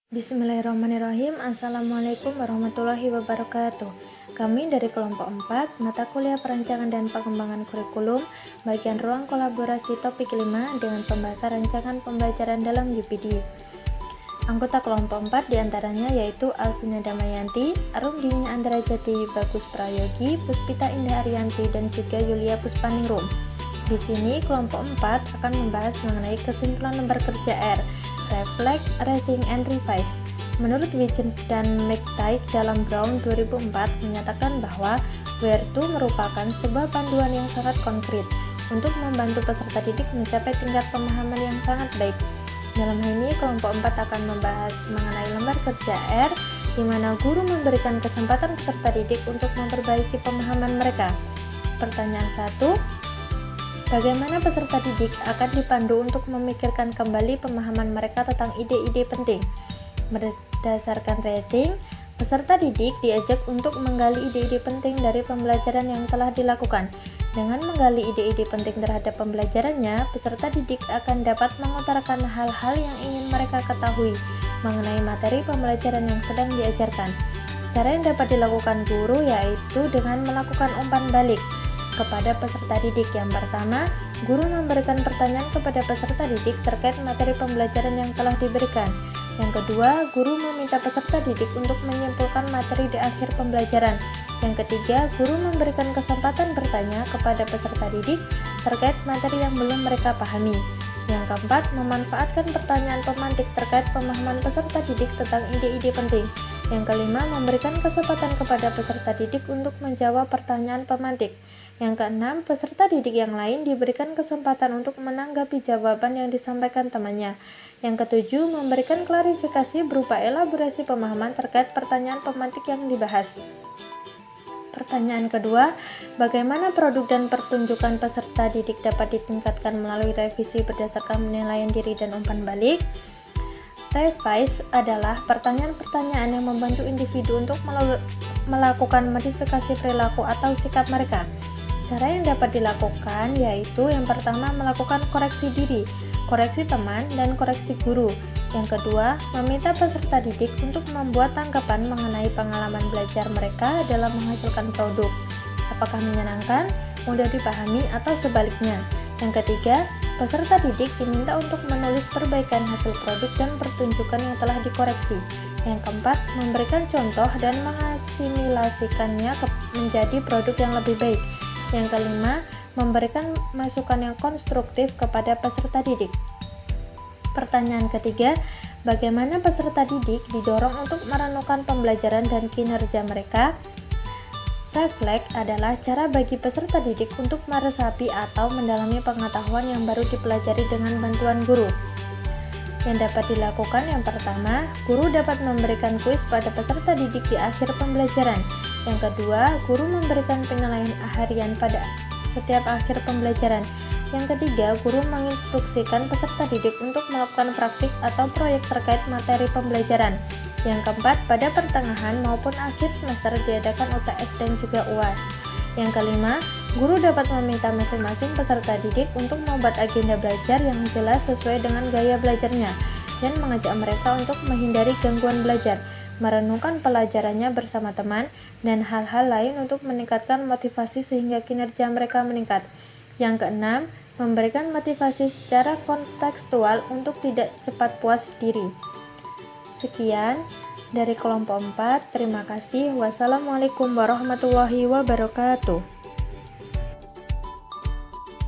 Bismillahirrahmanirrahim. Assalamualaikum warahmatullahi wabarakatuh. Kami dari kelompok 4, mata kuliah perancangan dan pengembangan kurikulum, bagian ruang kolaborasi topik 5 dengan pembahasan rancangan pembelajaran dalam UPD. Anggota kelompok 4 diantaranya yaitu Alvina Damayanti, Arundini Andrajati, Bagus Prayogi, Puspita Indah Ariyanti, dan juga Yulia Puspaningrum. Di sini kelompok 4 akan membahas mengenai kesimpulan lembar kerja R, Reflect, Rethink, and Revise. Menurut Wiggins dan McTighe dalam Brown 2004 menyatakan bahwa WER2 merupakan sebuah panduan yang sangat konkret untuk membantu peserta didik mencapai tingkat pemahaman yang sangat baik. Dalam hal ini, kelompok 4 akan membahas mengenai lembar kerja R, di mana guru memberikan kesempatan peserta didik untuk memperbaiki pemahaman mereka. Pertanyaan 1. Bagaimana peserta didik akan dipandu untuk memikirkan kembali pemahaman mereka tentang ide-ide penting? Berdasarkan rating, peserta didik diajak untuk menggali ide-ide penting dari pembelajaran yang telah dilakukan. Dengan menggali ide-ide penting terhadap pembelajarannya, peserta didik akan dapat mengutarakan hal-hal yang ingin mereka ketahui mengenai materi pembelajaran yang sedang diajarkan. Cara yang dapat dilakukan guru yaitu dengan melakukan umpan balik kepada peserta didik. Yang pertama, guru memberikan pertanyaan kepada peserta didik terkait materi pembelajaran yang telah diberikan. Yang kedua, guru meminta peserta didik untuk menyimpulkan materi di akhir pembelajaran. Yang ketiga, guru memberikan kesempatan bertanya kepada peserta didik terkait materi yang belum mereka pahami. Yang keempat, memanfaatkan pertanyaan pemantik terkait pemahaman peserta didik tentang ide-ide penting. Yang kelima, memberikan kesempatan kepada peserta didik untuk menjawab pertanyaan pemantik. Yang keenam, peserta didik yang lain diberikan kesempatan untuk menanggapi jawaban yang disampaikan temannya. Yang ketujuh, memberikan klarifikasi berupa elaborasi pemahaman terkait pertanyaan pemantik yang dibahas. Pertanyaan kedua, bagaimana produk dan pertunjukan peserta didik dapat ditingkatkan melalui revisi berdasarkan penilaian diri dan umpan balik? Revise adalah pertanyaan-pertanyaan yang membantu individu untuk melakukan modifikasi perilaku atau sikap mereka. Cara yang dapat dilakukan yaitu yang pertama melakukan koreksi diri, koreksi teman, dan koreksi guru. Yang kedua, meminta peserta didik untuk membuat tanggapan mengenai pengalaman belajar mereka dalam menghasilkan produk. Apakah menyenangkan, mudah dipahami, atau sebaliknya. Yang ketiga, peserta didik diminta untuk menulis perbaikan hasil produk dan pertunjukan yang telah dikoreksi. Yang keempat, memberikan contoh dan mengasimilasikannya menjadi produk yang lebih baik. Yang kelima, memberikan masukan yang konstruktif kepada peserta didik. Pertanyaan ketiga, bagaimana peserta didik didorong untuk merenungkan pembelajaran dan kinerja mereka? Reflect adalah cara bagi peserta didik untuk meresapi atau mendalami pengetahuan yang baru dipelajari dengan bantuan guru. Yang dapat dilakukan yang pertama, guru dapat memberikan kuis pada peserta didik di akhir pembelajaran. Yang kedua, guru memberikan penilaian harian pada setiap akhir pembelajaran. Yang ketiga, guru menginstruksikan peserta didik untuk melakukan praktik atau proyek terkait materi pembelajaran. Yang keempat, pada pertengahan maupun akhir semester diadakan UTS dan juga UAS. Yang kelima, guru dapat meminta masing-masing peserta didik untuk membuat agenda belajar yang jelas sesuai dengan gaya belajarnya dan mengajak mereka untuk menghindari gangguan belajar, merenungkan pelajarannya bersama teman, dan hal-hal lain untuk meningkatkan motivasi sehingga kinerja mereka meningkat. Yang keenam, memberikan motivasi secara kontekstual untuk tidak cepat puas diri. Sekian dari kelompok 4, terima kasih. Wassalamualaikum warahmatullahi wabarakatuh.